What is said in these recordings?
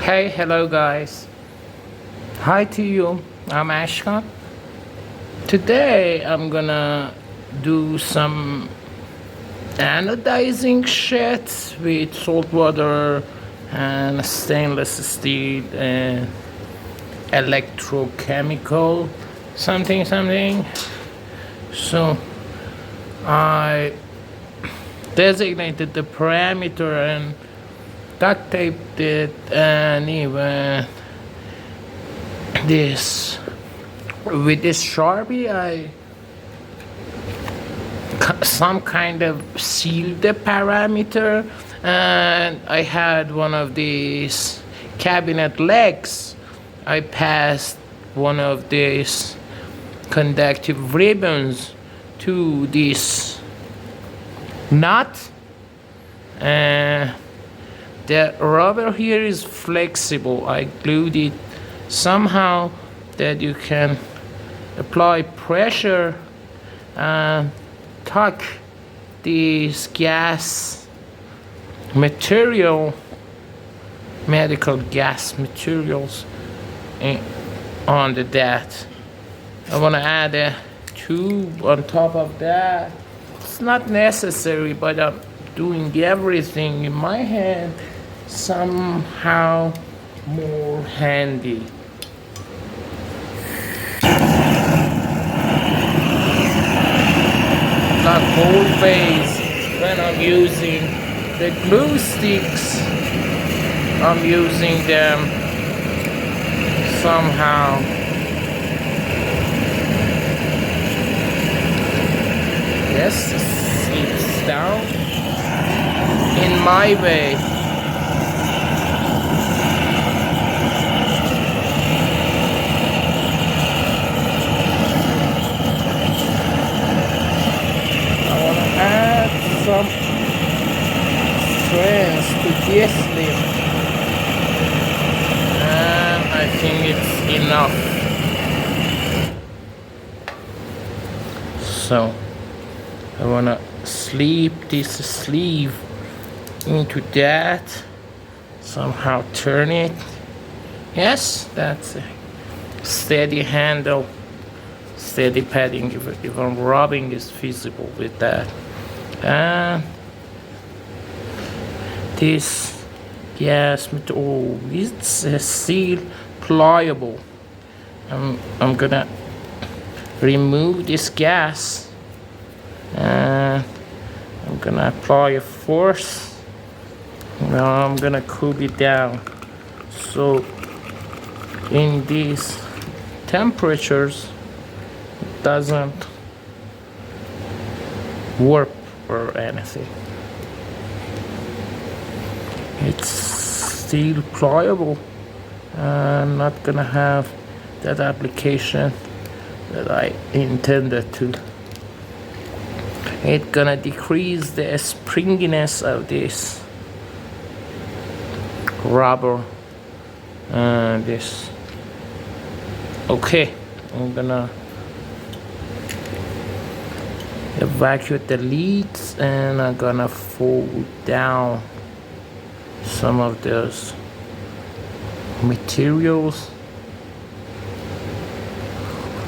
Hey, hello guys. Hi to you. I'm Ashkan. Today I'm gonna do some anodizing shit with salt water and stainless steel and electrochemical something. So I designated the parameter and duct taped it, and even this with this Sharpie I some kind of sealed the parameter, and I had one of these cabinet legs. I passed one of these conductive ribbons to this nut, and the rubber here is flexible. I glued it somehow that you can apply pressure and tuck this gas material, medical gas materials onto that. I want to add a tube on top of that. It's not necessary, but I'm doing everything in my hand somehow more handy. Not always when I'm using the glue sticks, I'm using them somehow. Yes, it's down in my way. Some strength to this limb, and I think it's enough. So I wanna slip this sleeve into that, somehow turn it. Yes, that's a steady handle, steady padding. Even rubbing is feasible with that. And this gas material, it's still pliable. I'm gonna remove this gas, and I'm gonna apply a force. Now I'm gonna cool it down. So in these temperatures, it doesn't warp or anything. It's still pliable, and not gonna have that application that I intended to. It's gonna decrease the springiness of this rubber and this. Okay, I'm gonna evacuate the leads, and I'm gonna fold down some of those materials.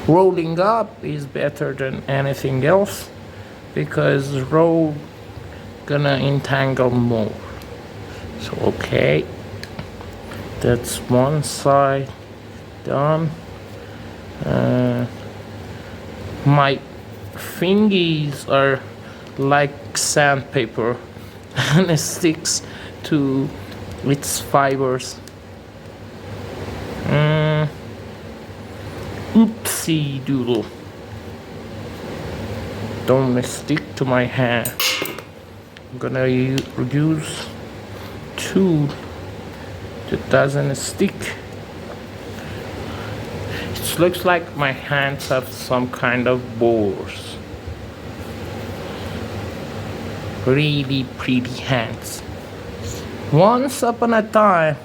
Rolling up is better than anything else because roll gonna entangle more. So okay, that's one side done. My fingies are like sandpaper and it sticks to its fibers. Oopsie doodle. Don't stick to my hand. I'm gonna use tool that doesn't stick. It looks like my hands have some kind of bores. Really pretty hands. Once upon a time,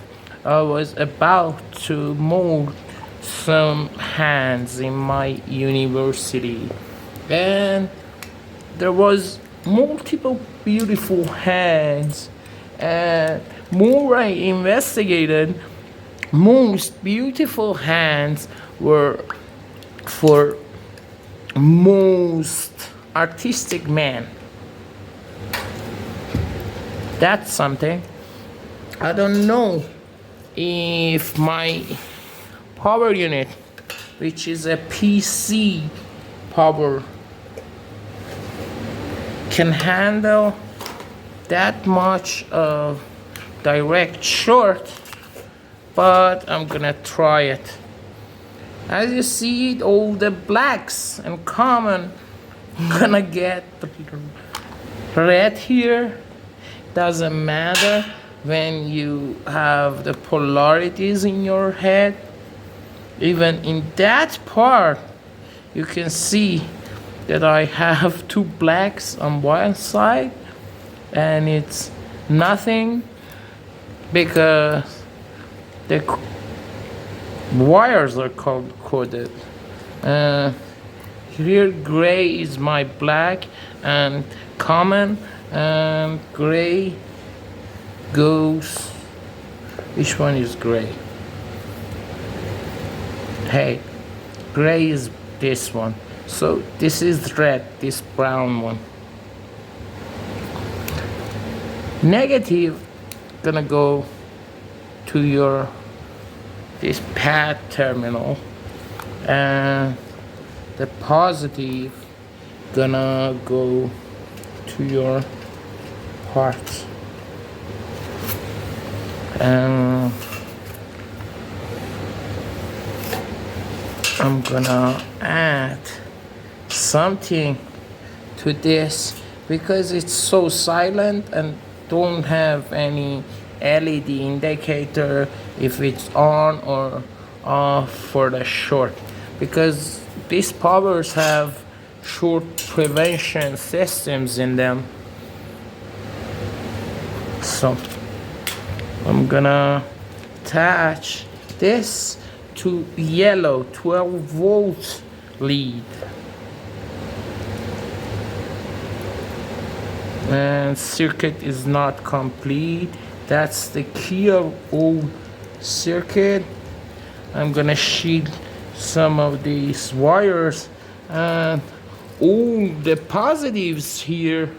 I was about to mold some hands in my university, and there was multiple beautiful hands, and more I investigated, most beautiful hands were for most artistic man. That's something. I don't know if my power unit, which is a PC power, can handle that much of direct short, but I'm gonna try it. As you see, all the blacks and common gonna get red here. Doesn't matter when you have the polarities in your head. Even in that part, you can see that I have two blacks on one side, and it's nothing because the wires are coded. Here gray is my black and common, and gray goes, which one is gray? Hey, gray is this one. So this is red, this brown one. Negative gonna go to your this pad terminal, and the positive gonna go to your parts. And I'm gonna add something to this because it's so silent and don't have any LED indicator if it's on or off for the short, because these powers have short prevention systems in them. So I'm gonna attach this to yellow 12-volt lead, and circuit is not complete. That's the key of old circuit. I'm gonna shield some of these wires, and all the positives here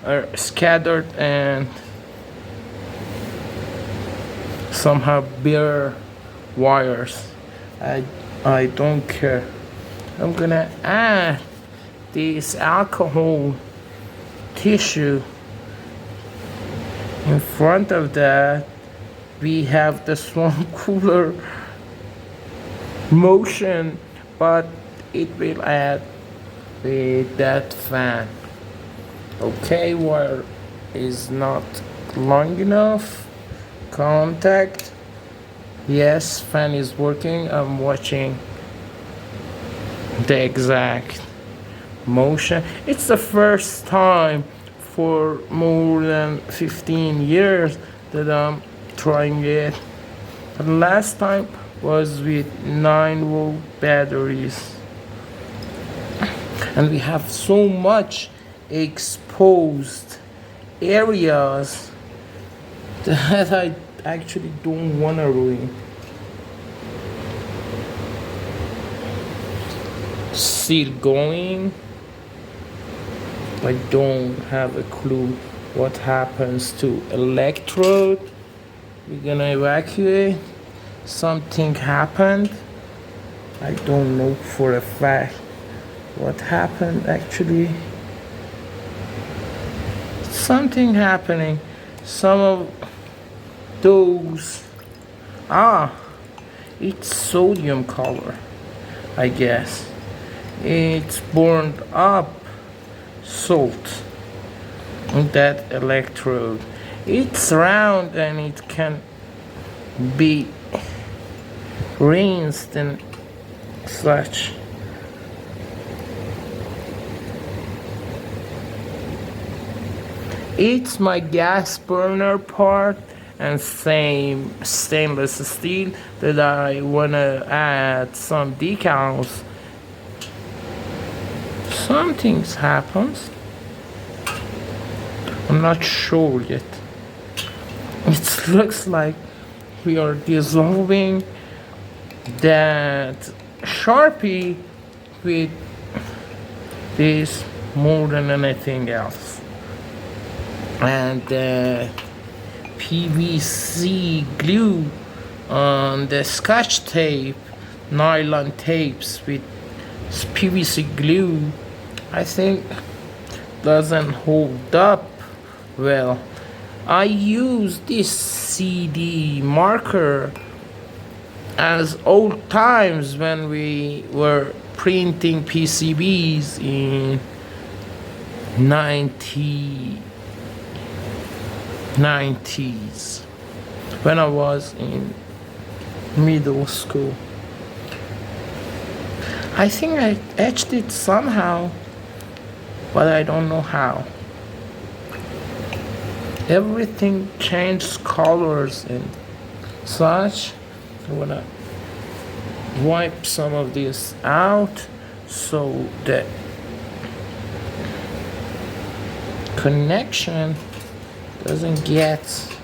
are scattered and somehow bare wires. I don't care. I'm gonna add this alcohol tissue. In front of that, we have the swarm cooler motion, but it will add with that fan. Okay, wire is not long enough. Contact. Yes, fan is working. I'm watching the exact motion. It's the first time for more than 15 years that I'm trying it. The last time was with 9-volt batteries, and we have so much exposed areas that I actually don't want to ruin. Still going. I don't have a clue what happens to electrode. We're gonna evacuate. Something happened. I don't know for a fact what happened actually. Something happening. Some of those, it's sodium color, I guess. It's burned up salt on that electrode. It's round and it can be rinsed and such. It's my gas burner part and same stainless steel that I wanna add some decals. Something happens. I'm not sure yet. It looks like we are dissolving that Sharpie with this more than anything else. And the PVC glue on the Scotch tape, nylon tapes with PVC glue, I think doesn't hold up well. I use this CD marker as old times when we were printing PCBs in 90s when I was in middle school. I think I etched it somehow, but I don't know how. Everything changed colors and such. I'm gonna wipe some of this out so the connection doesn't get.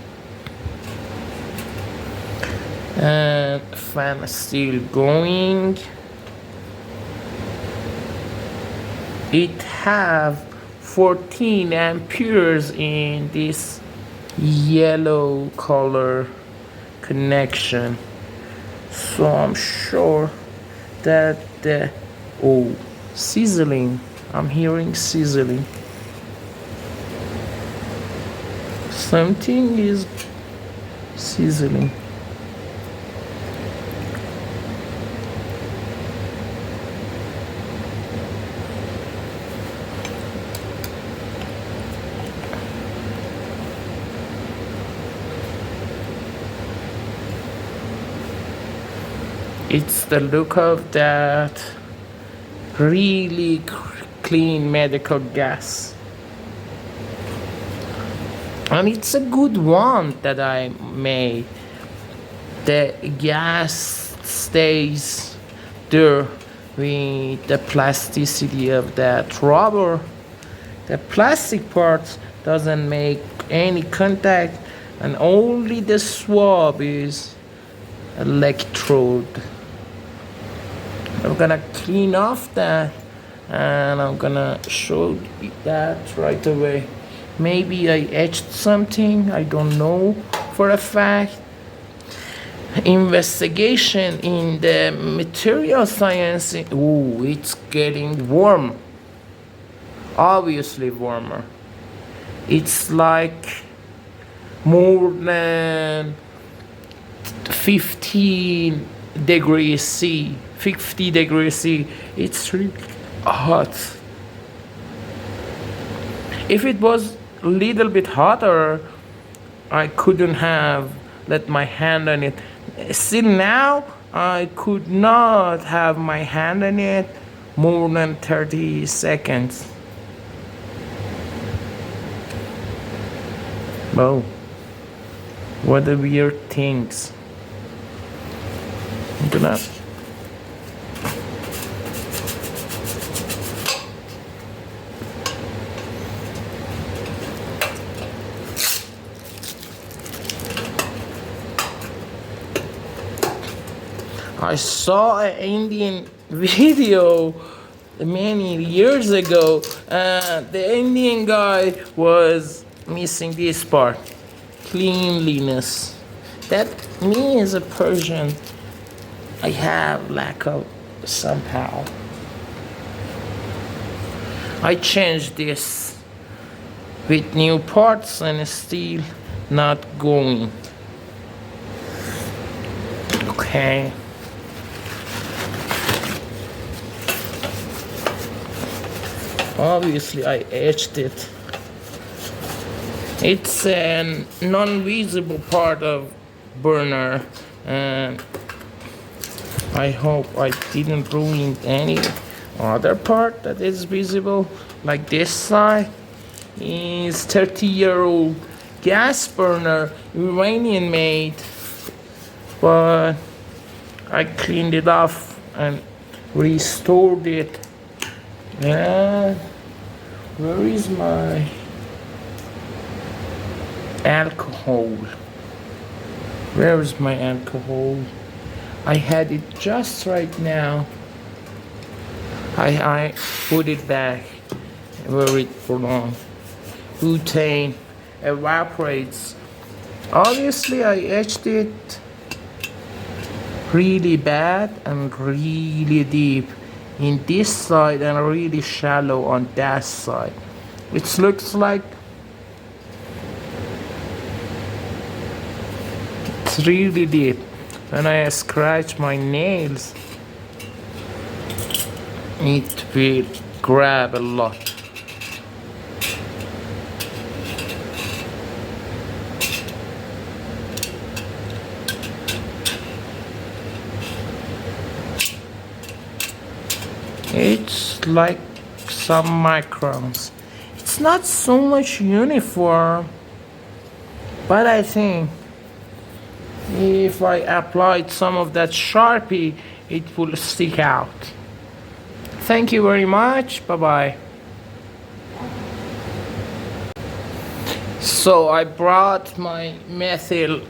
And fan still going. It have 14 amperes in this yellow color connection, so I'm sure that the sizzling, I'm hearing sizzling. Something is sizzling. It's the look of that really clean medical gas. And it's a good one that I made. The gas stays there with the plasticity of that rubber. The plastic part doesn't make any contact, and only the swab is electrode. I'm gonna clean off that and I'm gonna show that right away. Maybe I etched something, I don't know for a fact. Investigation in the material science. Ooh, it's getting warm. Obviously warmer. It's like more than 15 degrees C, 50 degrees C. It's really hot. If it was a little bit hotter, I couldn't have let my hand on it. Still now, I could not have my hand on it more than 30 seconds. Oh, what a weird things. I'm gonna I saw an Indian video many years ago. The Indian guy was missing this part, cleanliness. That me as a Persian, I have lack of somehow. I changed this with new parts and still not going. Okay. Obviously I etched it. It's a non-visible part of burner, and I hope I didn't ruin any other part that is visible. Like this side is 30-year-old gas burner, Iranian made, but I cleaned it off and restored it. And where is my alcohol? Where is my alcohol? I had it just right now. I put it back where it belongs. Butane evaporates. Obviously, I etched it really bad and really deep in this side and really shallow on that side. It looks like it's really deep. When I scratch my nails, it will grab a lot. It's like some microns. It's not so much uniform, but I think if I applied some of that Sharpie, it will stick out. Thank you very much. Bye bye. So I brought my methanol,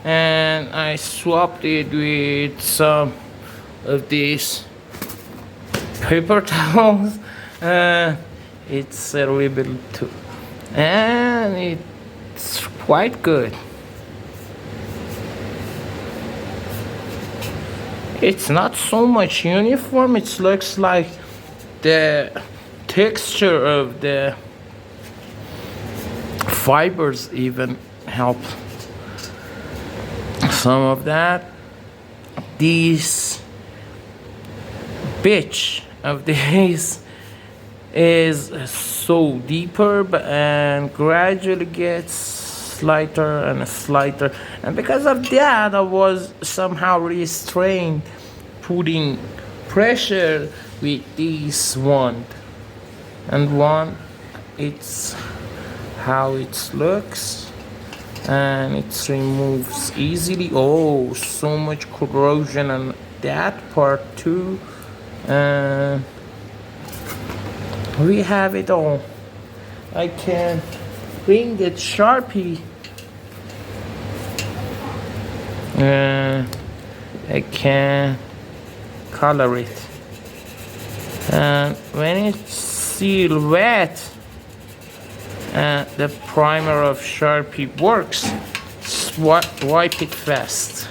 and I swapped it with some of these paper towels. It's a rebel too, and it's quite good. It's not so much uniform. It looks like the texture of the fibers even help some of that. This pitch of this is so deeper and gradually gets slighter and slighter, and because of that I was somehow restrained putting pressure with this wand. It's how it looks, and it removes easily. Oh, so much corrosion on that part too, and we have it all. I can bring the Sharpie and I can color it, and when it's still wet and the primer of Sharpie works, wipe it fast.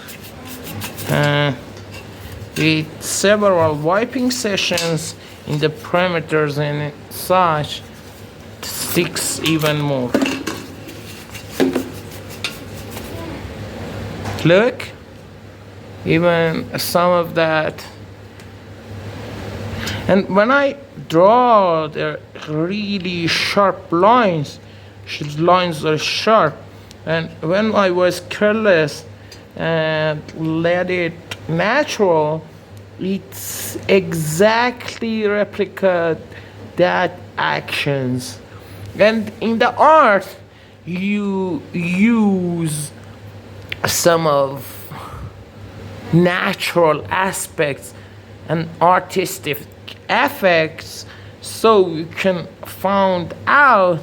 With several wiping sessions in the perimeters and such, it sticks even more. Look, even some of that. And when I draw the really sharp lines are sharp, and when I was careless and let it natural, it's exactly replicate that actions. And in the art, you use some of natural aspects and artistic effects, so you can find out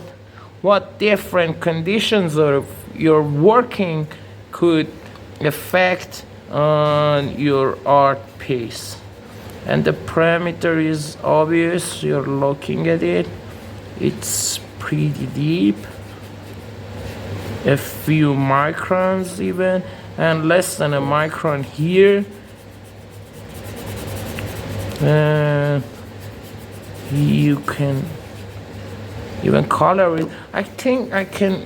what different conditions of your working could affect on your art piece. And the parameter is obvious, you're looking at it, it's pretty deep, a few microns even, and less than a micron here. You can even color it. I think I can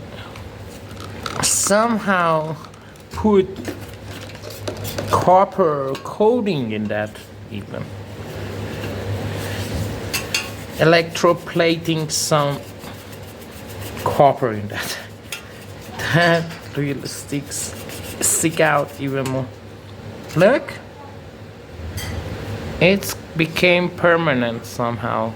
somehow put copper coating in that, even electroplating some copper in that. That really stick out even more. Look, it's became permanent somehow.